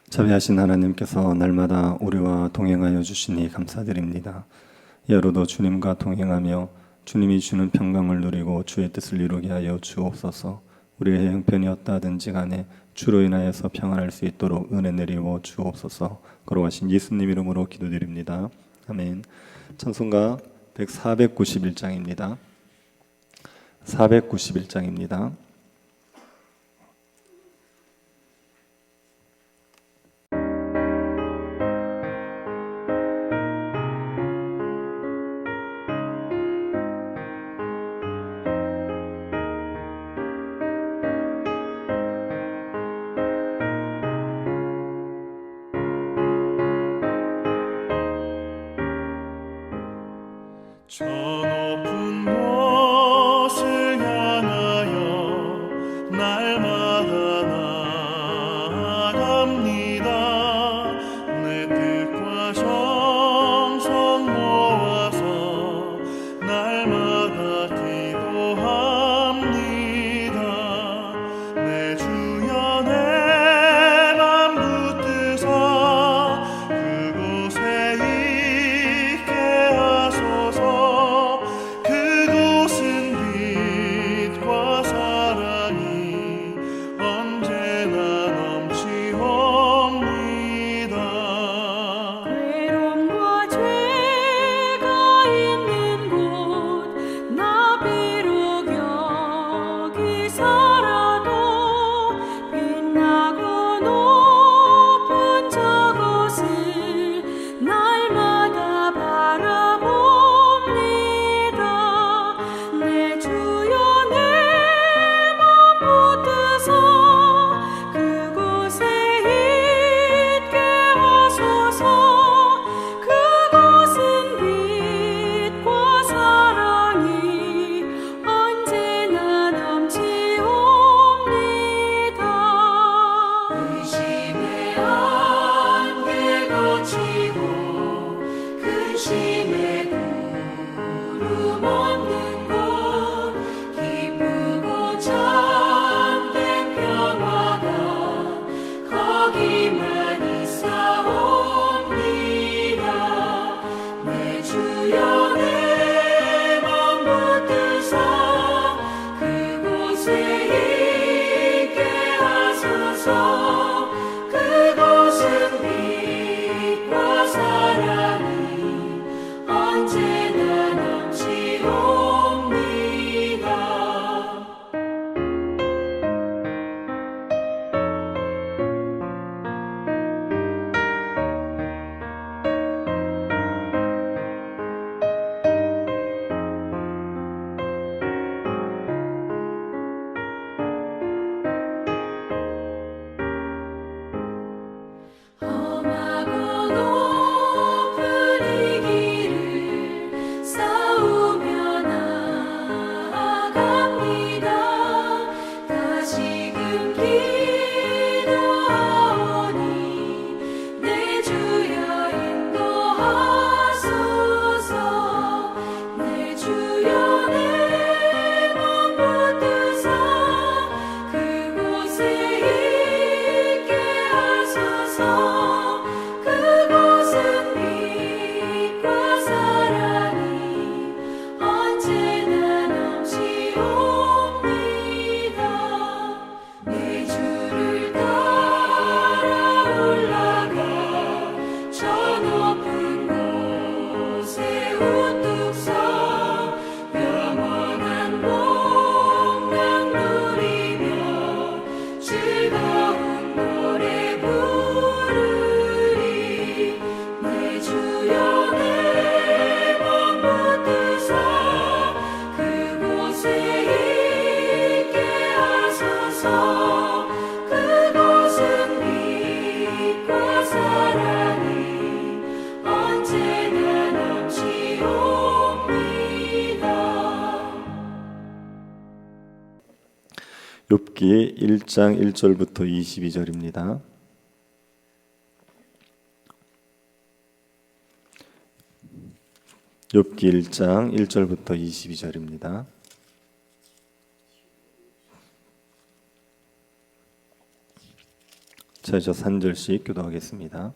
자비하신 하나님께서 날마다 우리와 동행하여 주시니 감사드립니다. 예로도 주님과 동행하며 주님이 주는 평강을 누리고 주의 뜻을 이루게 하여 주옵소서. 우리의 형편이 어떠하든지 간에 주로 인하여서 평안할 수 있도록 은혜 내리워 주옵소서. 거룩하신 예수님 이름으로 기도드립니다. 아멘. 찬송가 491장입니다. 491장입니다. 저 높은 곳을 향하여 날마다 나아갑니다. 내 뜻과 정성 모아서 날마다 기도합니다. 내 주여 내 맘 붙드사 그곳에 있게 하소서. 그곳은 빛과 사랑이 언제나 넘치옵니다. 외로움과 죄가 있는 곳 나 비록 여기 살아도 빛나고 높은 저곳을 날마다 바라봅니다. 내 주여 내 맘 붙드사 그곳에 있게 하소서. 그곳은 빛과 사랑이 언제나 넘치옵니다. 의심의 안개 거치고 근심의 구름 없는 곳 기쁘고 참된 평화가 거기만 있사옵니다. 내 주여 내 맘 붙드사 그곳에 있게 하소서. 그곳은 빛과 사랑이 언제나 넘치옵니다. 험하고 높은 이 길을 싸우며 나아갑니다. 다시금 기도하오니 내 주여 인도하소서. 내 주여 내 맘 붙드사 그곳에 있게 하소서. 그곳은 빛과 사랑이 언제나 넘치옵니다. 내 주를 따라 올라가 저 높은 곳에 우뚝 서 영원한 복락 누리며 즐거운 노래 부르리. 내 주여 내 맘 붙드사 그곳에 있게 하소서. 그곳은 빛과 사랑이 언제나 넘치옵니다. 욥기 1장 1절부터 22절입니다. 욥기 1장 1절부터 22절입니다. 저희서 한 절씩 기도하겠습니다.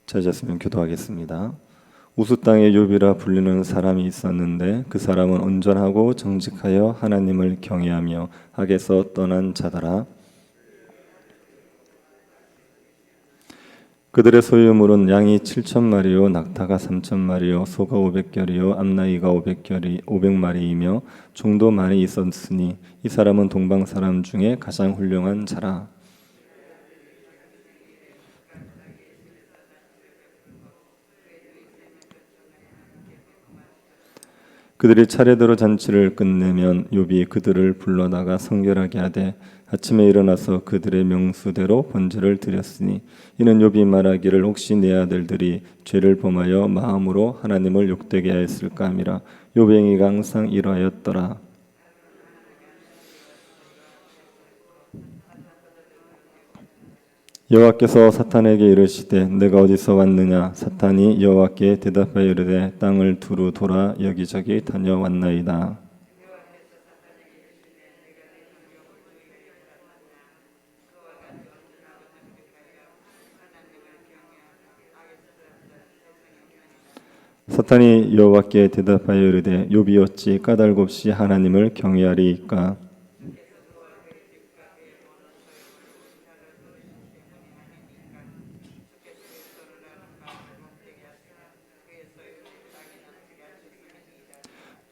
찾았으면 기도하겠습니다. 우수 땅의 욥이라 불리는 사람이 있었는데 그 사람은 온전하고 정직하여 하나님을 경외하며 악에서 떠난 자더라. 그들의 소유물은 양이 7,000마리요 낙타가 3,000마리요 소가 500결이요 암나이가 500마리이며 종도 많이 있었으니 이 사람은 동방 사람 중에 가장 훌륭한 자라. 그들이 차례대로 잔치를 끝내면 욥이 그들을 불러다가 성결하게 하되 아침에 일어나서 그들의 명수대로 번제를 드렸으니 이는 욥이 말하기를 혹시 내 아들들이 죄를 범하여 마음으로 하나님을 욕되게 하였을까 함이라. 욥의 행위가 항상 이러하였더라. 여호와께서 사탄에게 이르시되 내가 어디서 왔느냐. 사탄이 여호와께 대답하여 이르되 땅을 두루 돌아 여기저기 다녀왔나이다. 사탄이 여호와께 대답하여 이르되 욥이 어찌 까닭 없이 하나님을 경외하리이까.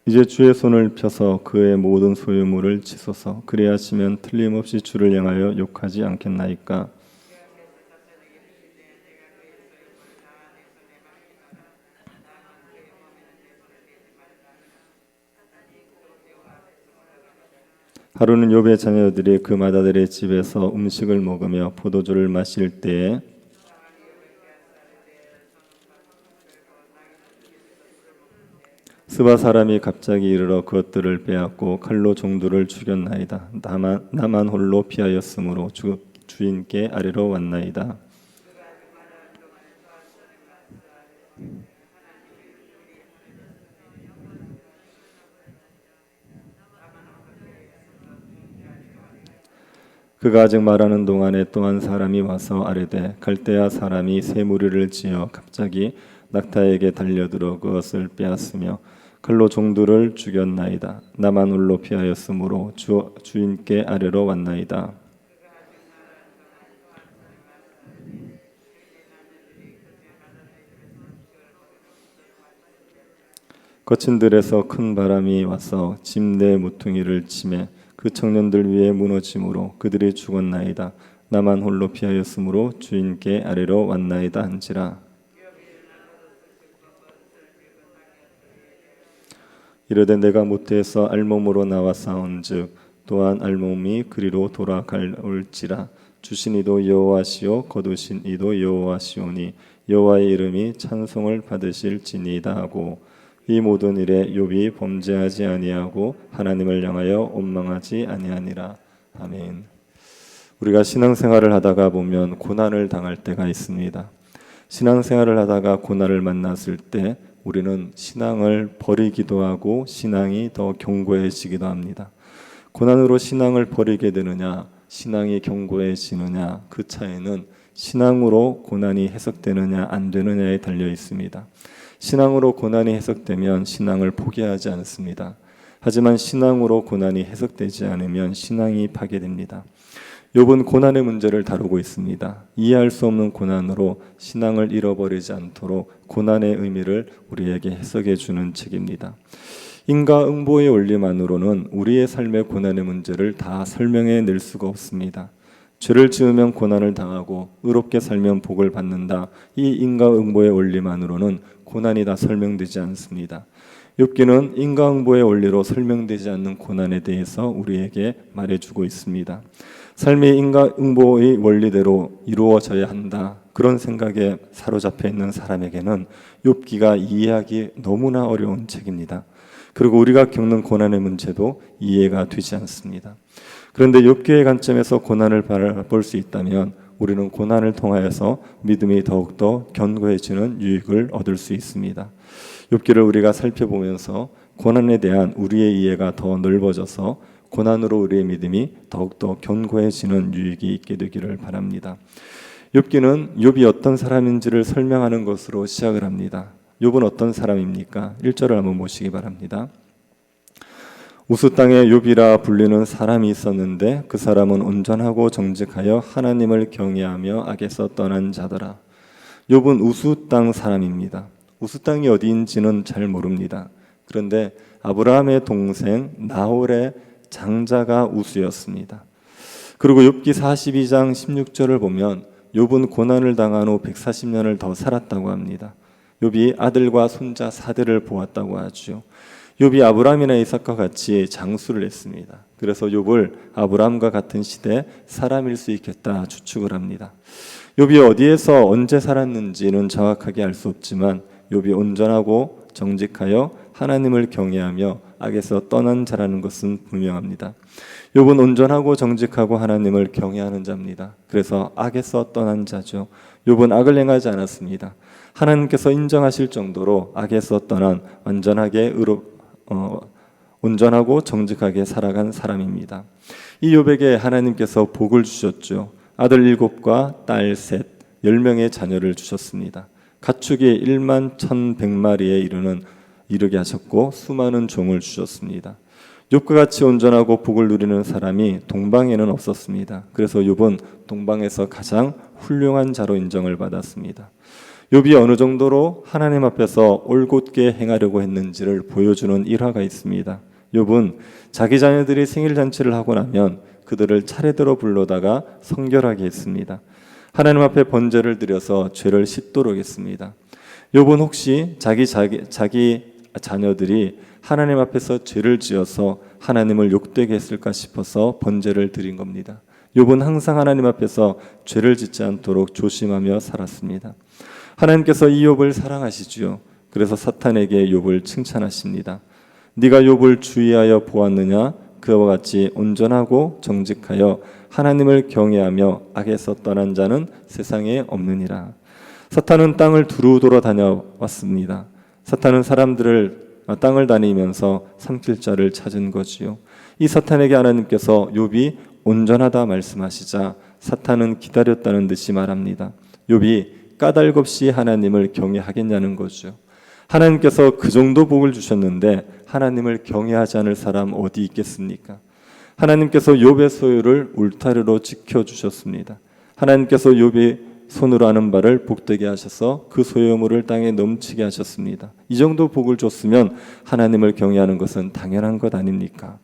이제 주의 손을 펴서 그의 모든 소유물을 치소서. 그리하시면 틀림없이 주를 향하여 욕하지 않겠나이까. 하루는 욥의 자녀들이 그 맏아들의 집에서 음식을 먹으며 포도주를 마실 때에 스바 사람이 갑자기 이르러 그것들을 빼앗고 칼로 종들을 죽였나이다. 나만 홀로 피하였으므로 주인께 아래로 왔나이다. 그가 아직 말하는 동안에 또 한 사람이 와서 아뢰되 갈대아 사람이 새 무리를 지어 갑자기 낙타에게 달려들어 그것을 빼앗으며 칼로 종들을 죽였나이다. 나만 홀로 피하였으므로 주인께 아래로 왔나이다. 거친 들에서 큰 바람이 와서 짐대 모퉁이를 치매 그 청년들 위에 무너짐으로 그들이 죽었나이다. 나만 홀로 피하였으므로 주인께 아래로 왔나이다 한지라. 이르되 내가 모태에서 알몸으로 나와 싸운즉 또한 알몸이 그리로 돌아갈지라. 주신 이도 여호와시요 거두신 이도 여호와시오니 여호와의 이름이 찬송을 받으실지니이다 하고 이 모든 일에 욥이 범죄하지 아니하고 하나님을 향하여 원망하지 아니하니라. 아멘. 우리가 신앙생활을 하다가 보면 고난을 당할 때가 있습니다. 신앙생활을 하다가 고난을 만났을 때 우리는 신앙을 버리기도 하고 신앙이 더 견고해지기도 합니다. 고난으로 신앙을 버리게 되느냐, 신앙이 견고해지느냐, 그 차이는 신앙으로 고난이 해석되느냐 안 되느냐에 달려 있습니다. 신앙으로 고난이 해석되면 신앙을 포기하지 않습니다. 하지만 신앙으로 고난이 해석되지 않으면 신앙이 파괴됩니다. 욥은 고난의 문제를 다루고 있습니다. 이해할 수 없는 고난으로 신앙을 잃어버리지 않도록 고난의 의미를 우리에게 해석해 주는 책입니다. 인과응보의 원리만으로는 우리의 삶의 고난의 문제를 다 설명해 낼 수가 없습니다. 죄를 지으면 고난을 당하고 의롭게 살면 복을 받는다. 이 인과응보의 원리만으로는 고난이 다 설명되지 않습니다. 욥기는 인과응보의 원리로 설명되지 않는 고난에 대해서 우리에게 말해주고 있습니다. 삶이 인과응보의 원리대로 이루어져야 한다. 그런 생각에 사로잡혀 있는 사람에게는 욥기가 이해하기 너무나 어려운 책입니다. 그리고 우리가 겪는 고난의 문제도 이해가 되지 않습니다. 그런데 욥기의 관점에서 고난을 바라볼 수 있다면 우리는 고난을 통하여서 믿음이 더욱더 견고해지는 유익을 얻을 수 있습니다. 욥기를 우리가 살펴보면서 고난에 대한 우리의 이해가 더 넓어져서 고난으로 우리의 믿음이 더욱더 견고해지는 유익이 있게 되기를 바랍니다. 욥기는 욥이 어떤 사람인지를 설명하는 것으로 시작을 합니다. 욥은 어떤 사람입니까? 1절을 한번 보시기 바랍니다. 우스 땅에 욥이라 불리는 사람이 있었는데 그 사람은 온전하고 정직하여 하나님을 경외하며 악에서 떠난 자더라. 욥은 우스 땅 사람입니다. 우스 땅이 어디인지는 잘 모릅니다. 그런데 아브라함의 동생 나홀의 장자가 우스였습니다. 그리고 욥기 42장 16절을 보면 욥은 고난을 당한 후 140년을 더 살았다고 합니다. 욥이 아들과 손자 4대를 보았다고 하죠. 욥이 아브라함이나 이삭과 같이 장수를 했습니다. 그래서 욥을 아브라함과 같은 시대 사람일 수 있겠다 추측을 합니다. 욥이 어디에서 언제 살았는지는 정확하게 알 수 없지만 욥이 온전하고 정직하여 하나님을 경외하며 악에서 떠난 자라는 것은 분명합니다. 욥은 온전하고 정직하고 하나님을 경외하는 자입니다. 그래서 악에서 떠난 자죠. 욥은 악을 행하지 않았습니다. 하나님께서 인정하실 정도로 악에서 떠난 완전하게 온전하고 정직하게 살아간 사람입니다. 이 욥에게 하나님께서 복을 주셨죠. 아들 7과 딸 3, 10명의 자녀를 주셨습니다. 가축이 1만 1,100마리에 이르게 하셨고 수많은 종을 주셨습니다. 욥과 같이 온전하고 복을 누리는 사람이 동방에는 없었습니다. 그래서 욥은 동방에서 가장 훌륭한 자로 인정을 받았습니다. 욥이 어느 정도로 하나님 앞에서 올곧게 행하려고 했는지를 보여주는 일화가 있습니다. 욥은 자기 자녀들이 생일 잔치를 하고 나면 그들을 차례대로 불러다가 성결하게 했습니다. 하나님 앞에 번제를 드려서 죄를 씻도록 했습니다. 욥은 혹시 자기 자녀들이 하나님 앞에서 죄를 지어서 하나님을 욕되게 했을까 싶어서 번제를 드린 겁니다. 욥은 항상 하나님 앞에서 죄를 짓지 않도록 조심하며 살았습니다. 하나님께서 이 욥을 사랑하시지요. 그래서 사탄에게 욥을 칭찬하십니다. 네가 욥을 주의하여 보았느냐? 그와 같이 온전하고 정직하여 하나님을 경외하며 악에서 떠난 자는 세상에 없느니라. 사탄은 땅을 두루 돌아다녀왔습니다. 사탄은 땅을 다니면서 삼킬 자를 찾은 거지요. 이 사탄에게 하나님께서 욥이 온전하다 말씀하시자 사탄은 기다렸다는 듯이 말합니다. 욥이 까닭없이 하나님을 경외하겠냐는 거죠. 하나님께서 그 정도 복을 주셨는데 하나님을 경외하지 않을 사람 어디 있겠습니까? 하나님께서 욥의 소유를 울타리로 지켜주셨습니다. 하나님께서 욥이 손으로 하는 바를 복되게 하셔서 그 소유물을 땅에 넘치게 하셨습니다. 이 정도 복을 줬으면 하나님을 경외하는 것은 당연한 것 아닙니까?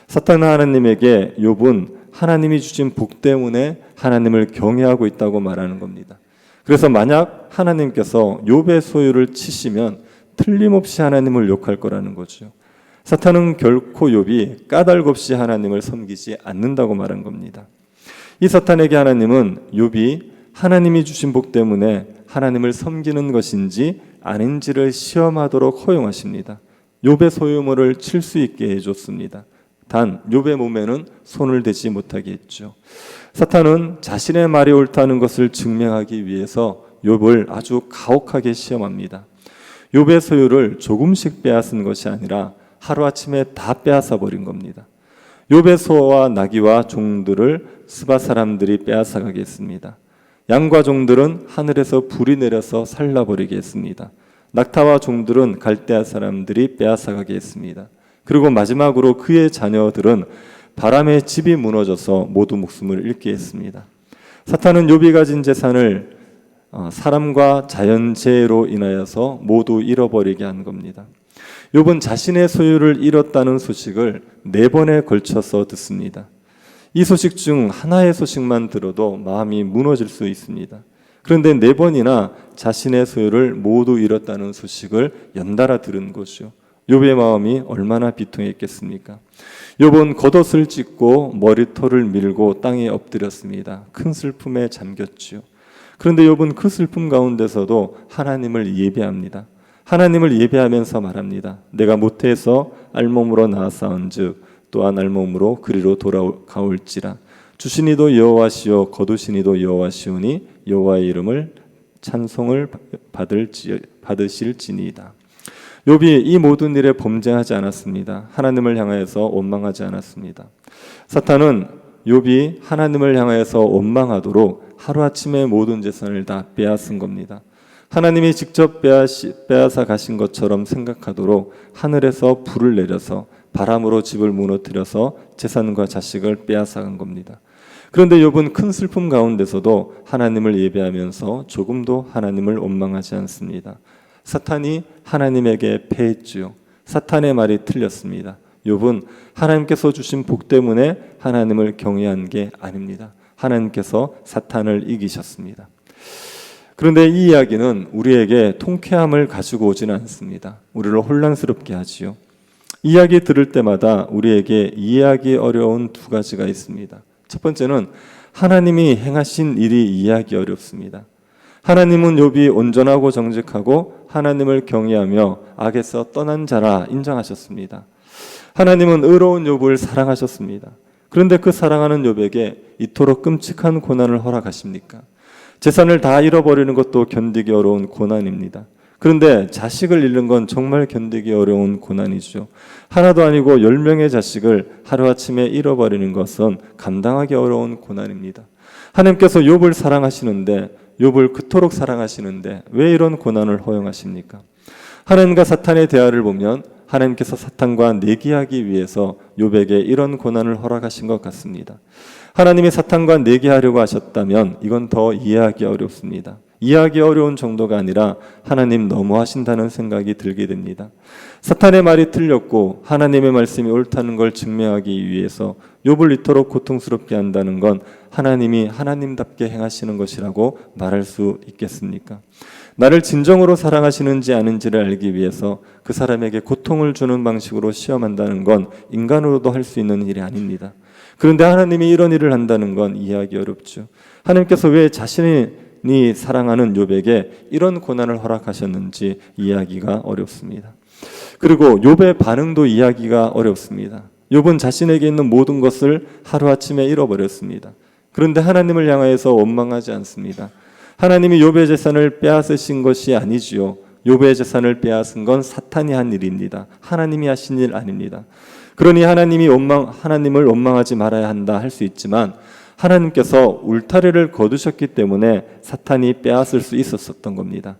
사탄은 하나님에게 욥은 하나님이 주신 복 때문에 하나님을 경외하고 있다고 말하는 겁니다. 그래서 만약 하나님께서 욥의 소유를 치시면 틀림없이 하나님을 욕할 거라는 거죠. 사탄은 결코 욥이 까닭없이 하나님을 섬기지 않는다고 말한 겁니다. 이 사탄에게 하나님은 욥이 하나님이 주신 복 때문에 하나님을 섬기는 것인지 아닌지를 시험하도록 허용하십니다. 욥의 소유물을 칠 수 있게 해줬습니다. 단 욥의 몸에는 손을 대지 못하게 했죠. 사탄은 자신의 말이 옳다는 것을 증명하기 위해서 욥을 아주 가혹하게 시험합니다. 욥의 소유를 조금씩 빼앗은 것이 아니라 하루아침에 다 빼앗아 버린 겁니다. 욥의 소와 나귀와 종들을 스바 사람들이 빼앗아가게 했습니다. 양과 종들은 하늘에서 불이 내려서 살라버리게 했습니다. 낙타와 종들은 갈대아 사람들이 빼앗아가게 했습니다. 그리고 마지막으로 그의 자녀들은 바람에 집이 무너져서 모두 목숨을 잃게 했습니다. 사탄은 욥이 가진 재산을 사람과 자연재해로 인하여서 모두 잃어버리게 한 겁니다. 욥은 자신의 소유를 잃었다는 소식을 4번에 걸쳐서 듣습니다. 이 소식 중 하나의 소식만 들어도 마음이 무너질 수 있습니다. 그런데 4번이나 자신의 소유를 모두 잃었다는 소식을 연달아 들은 것이요. 욥의 마음이 얼마나 비통했겠습니까? 욥은 겉옷을 찢고 머리털을 밀고 땅에 엎드렸습니다. 큰 슬픔에 잠겼지요. 그런데 욥은 그 슬픔 가운데서도 하나님을 예배합니다. 하나님을 예배하면서 말합니다. 내가 모태에서 알몸으로 나았사온즉 또한 알몸으로 그리로 돌아가올지라. 주시니도 여호와시요 거두시니도 여호와시오니 여호와의 이름을 찬송을 받으실지니이다. 욥이 이 모든 일에 범죄하지 않았습니다. 하나님을 향하여서 원망하지 않았습니다. 사탄은 욥이 하나님을 향하여서 원망하도록 하루아침에 모든 재산을 다 빼앗은 겁니다. 하나님이 직접 빼앗아 가신 것처럼 생각하도록 하늘에서 불을 내려서 바람으로 집을 무너뜨려서 재산과 자식을 빼앗아간 겁니다. 그런데 욥은 큰 슬픔 가운데서도 하나님을 예배하면서 조금도 하나님을 원망하지 않습니다. 사탄이 하나님에게 패했지요. 사탄의 말이 틀렸습니다. 욥은 하나님께서 주신 복 때문에 하나님을 경외한 게 아닙니다. 하나님께서 사탄을 이기셨습니다. 그런데 이 이야기는 우리에게 통쾌함을 가지고 오지는 않습니다. 우리를 혼란스럽게 하지요. 이야기 들을 때마다 우리에게 이해하기 어려운 두 가지가 있습니다. 첫 번째는 하나님이 행하신 일이 이해하기 어렵습니다. 하나님은 욥이 온전하고 정직하고 하나님을 경외하며 악에서 떠난 자라 인정하셨습니다. 하나님은 의로운 욥을 사랑하셨습니다. 그런데 그 사랑하는 욥에게 이토록 끔찍한 고난을 허락하십니까? 재산을 다 잃어버리는 것도 견디기 어려운 고난입니다. 그런데 자식을 잃는 건 정말 견디기 어려운 고난이죠. 하나도 아니고 10명의 자식을 하루아침에 잃어버리는 것은 감당하기 어려운 고난입니다. 하나님께서 욥을 사랑하시는데, 욥을 그토록 사랑하시는데 왜 이런 고난을 허용하십니까? 하나님과 사탄의 대화를 보면 하나님께서 사탄과 내기하기 위해서 욥에게 이런 고난을 허락하신 것 같습니다. 하나님이 사탄과 내기하려고 하셨다면 이건 더 이해하기 어렵습니다. 이해하기 어려운 정도가 아니라 하나님 너무하신다는 생각이 들게 됩니다. 사탄의 말이 틀렸고 하나님의 말씀이 옳다는 걸 증명하기 위해서 욥을 이토록 고통스럽게 한다는 건 하나님이 하나님답게 행하시는 것이라고 말할 수 있겠습니까? 나를 진정으로 사랑하시는지 아닌지를 알기 위해서 그 사람에게 고통을 주는 방식으로 시험한다는 건 인간으로도 할 수 있는 일이 아닙니다. 그런데 하나님이 이런 일을 한다는 건 이해하기 어렵죠. 하나님께서 왜 자신이 사랑하는 욥에게 이런 고난을 허락하셨는지 이해하기가 어렵습니다. 그리고 욥의 반응도 이해하기가 어렵습니다. 욥은 자신에게 있는 모든 것을 하루아침에 잃어버렸습니다. 그런데 하나님을 향하여서 원망하지 않습니다. 하나님이 욥의 재산을 빼앗으신 것이 아니지요. 욥의 재산을 빼앗은 건 사탄이 한 일입니다. 하나님이 하신 일 아닙니다. 그러니 하나님을 원망하지 말아야 한다 할 수 있지만 하나님께서 울타리를 거두셨기 때문에 사탄이 빼앗을 수 있었던 겁니다.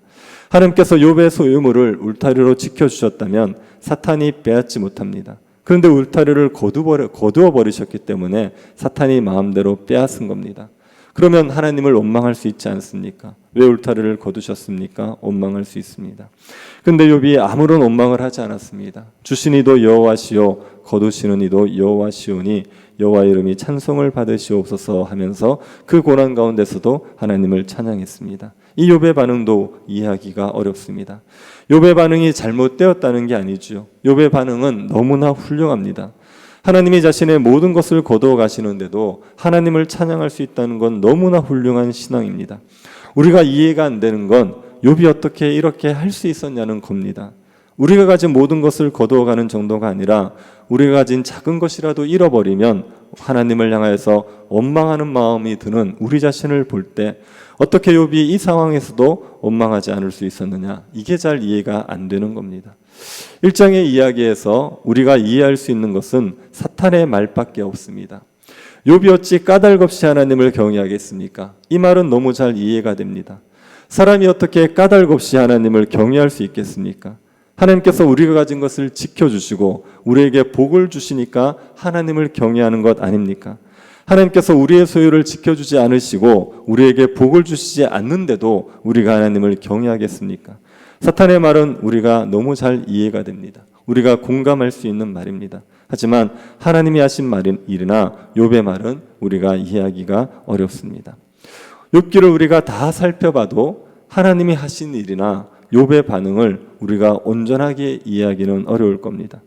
하나님께서 욥의 소유물을 울타리로 지켜주셨다면 사탄이 빼앗지 못합니다. 그런데 울타리를 거두어 버리셨기 때문에 사탄이 마음대로 빼앗은 겁니다. 그러면 하나님을 원망할 수 있지 않습니까? 왜 울타리를 거두셨습니까? 원망할 수 있습니다. 그런데 욥이 아무런 원망을 하지 않았습니다. 주신 이도 여호와시요 거두시는 이도 여호와시오니 여호와의 이름이 찬송을 받으시옵소서 하면서 그 고난 가운데서도 하나님을 찬양했습니다. 이 욥의 반응도 이해하기가 어렵습니다. 욥의 반응이 잘못되었다는 게 아니죠. 욥의 반응은 너무나 훌륭합니다. 하나님이 자신의 모든 것을 거두어 가시는데도 하나님을 찬양할 수 있다는 건 너무나 훌륭한 신앙입니다. 우리가 이해가 안 되는 건 욥이 어떻게 이렇게 할 수 있었냐는 겁니다. 우리가 가진 모든 것을 거두어 가는 정도가 아니라 우리가 가진 작은 것이라도 잃어버리면 하나님을 향해서 원망하는 마음이 드는 우리 자신을 볼 때 어떻게 욥이 이 상황에서도 원망하지 않을 수 있었느냐, 이게 잘 이해가 안 되는 겁니다. 1장의 이야기에서 우리가 이해할 수 있는 것은 사탄의 말밖에 없습니다. 욥이 어찌 까닭없이 하나님을 경외하겠습니까? 이 말은 너무 잘 이해가 됩니다. 사람이 어떻게 까닭없이 하나님을 경외할 수 있겠습니까? 하나님께서 우리가 가진 것을 지켜주시고 우리에게 복을 주시니까 하나님을 경외하는 것 아닙니까? 하나님께서 우리의 소유를 지켜주지 않으시고 우리에게 복을 주시지 않는데도 우리가 하나님을 경외하겠습니까? 사탄의 말은 우리가 너무 잘 이해가 됩니다. 우리가 공감할 수 있는 말입니다. 하지만 하나님이 하신 일이나 욥의 말은 우리가 이해하기가 어렵습니다. 욥기를 우리가 다 살펴봐도 하나님이 하신 일이나 욥의 반응을 우리가 온전하게 이해하기는 어려울 겁니다.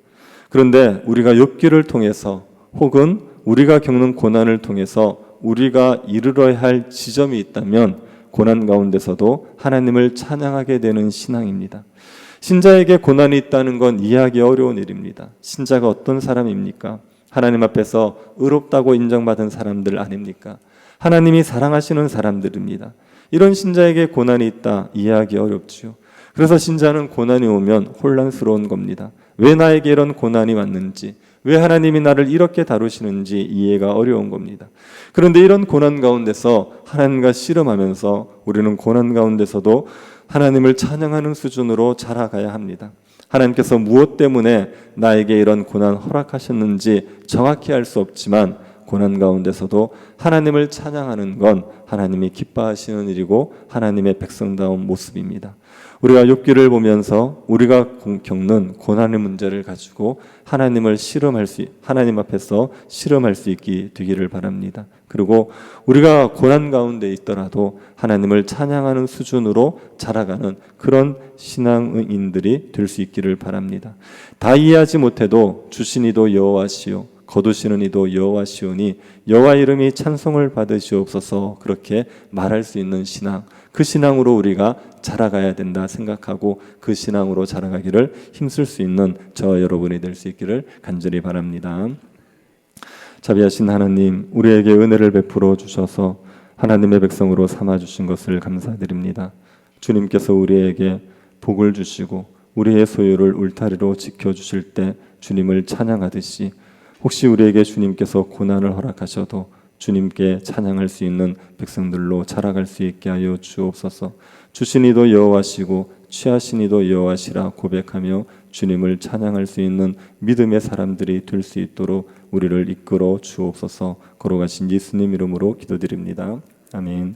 그런데 우리가 욥기를 통해서 혹은 우리가 겪는 고난을 통해서 우리가 이르러야 할 지점이 있다면 고난 가운데서도 하나님을 찬양하게 되는 신앙입니다. 신자에게 고난이 있다는 건 이해하기 어려운 일입니다. 신자가 어떤 사람입니까? 하나님 앞에서 의롭다고 인정받은 사람들 아닙니까? 하나님이 사랑하시는 사람들입니다. 이런 신자에게 고난이 있다 이해하기 어렵지요. 그래서 신자는 고난이 오면 혼란스러운 겁니다. 왜 나에게 이런 고난이 왔는지, 왜 하나님이 나를 이렇게 다루시는지 이해가 어려운 겁니다. 그런데 이런 고난 가운데서 하나님과 씨름하면서 우리는 고난 가운데서도 하나님을 찬양하는 수준으로 자라가야 합니다. 하나님께서 무엇 때문에 나에게 이런 고난 허락하셨는지 정확히 알 수 없지만 고난 가운데서도 하나님을 찬양하는 건 하나님이 기뻐하시는 일이고 하나님의 백성다운 모습입니다. 우리가 욥기를 보면서 우리가 겪는 고난의 문제를 가지고 하나님 앞에서 실험할 수 있게 되기를 바랍니다. 그리고 우리가 고난 가운데 있더라도 하나님을 찬양하는 수준으로 자라가는 그런 신앙인들이 될 수 있기를 바랍니다. 다 이해하지 못해도 주신 이도 여호와시요 거두시는 이도 여호와시오니 여호와 이름이 찬송을 받으시옵소서, 그렇게 말할 수 있는 신앙, 그 신앙으로 우리가 자라가야 된다 생각하고 그 신앙으로 자라가기를 힘쓸 수 있는 저 여러분이 될 수 있기를 간절히 바랍니다. 자비하신 하나님, 우리에게 은혜를 베풀어 주셔서 하나님의 백성으로 삼아 주신 것을 감사드립니다. 주님께서 우리에게 복을 주시고 우리의 소유를 울타리로 지켜주실 때 주님을 찬양하듯이 혹시 우리에게 주님께서 고난을 허락하셔도 주님께 찬양할 수 있는 백성들로 자라갈 수 있게 하여 주옵소서. 주신 이도 여호와시고 취하신 이도 여호와시라 고백하며 주님을 찬양할 수 있는 믿음의 사람들이 될 수 있도록 우리를 이끌어 주옵소서. 걸어가신 예수님 이름으로 기도드립니다. 아멘.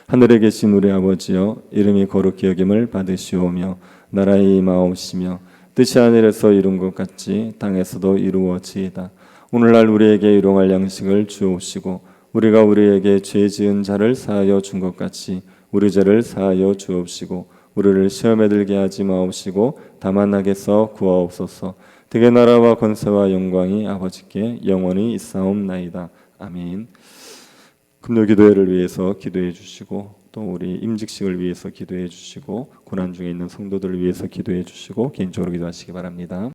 하늘에 계신 우리 아버지여, 이름이 거룩히 여김을 받으시오며 나라의 임하옵시며 뜻이 하늘에서 이룬 것 같이 땅에서도 이루어지이다. 오늘날 우리에게 일용할 양식을 주옵시고 우리가 우리에게 죄 지은 자를 사하여 준 것 같이 우리 죄를 사하여 주옵시고 우리를 시험에 들게 하지 마옵시고 다만 악에서 구하옵소서. 대개 나라와 권세와 영광이 아버지께 영원히 있사옵나이다. 아멘. 금요기도회를 위해서 기도해 주시고 또 우리 임직식을 위해서 기도해 주시고 고난 중에 있는 성도들을 위해서 기도해 주시고 개인적으로 기도하시기 바랍니다.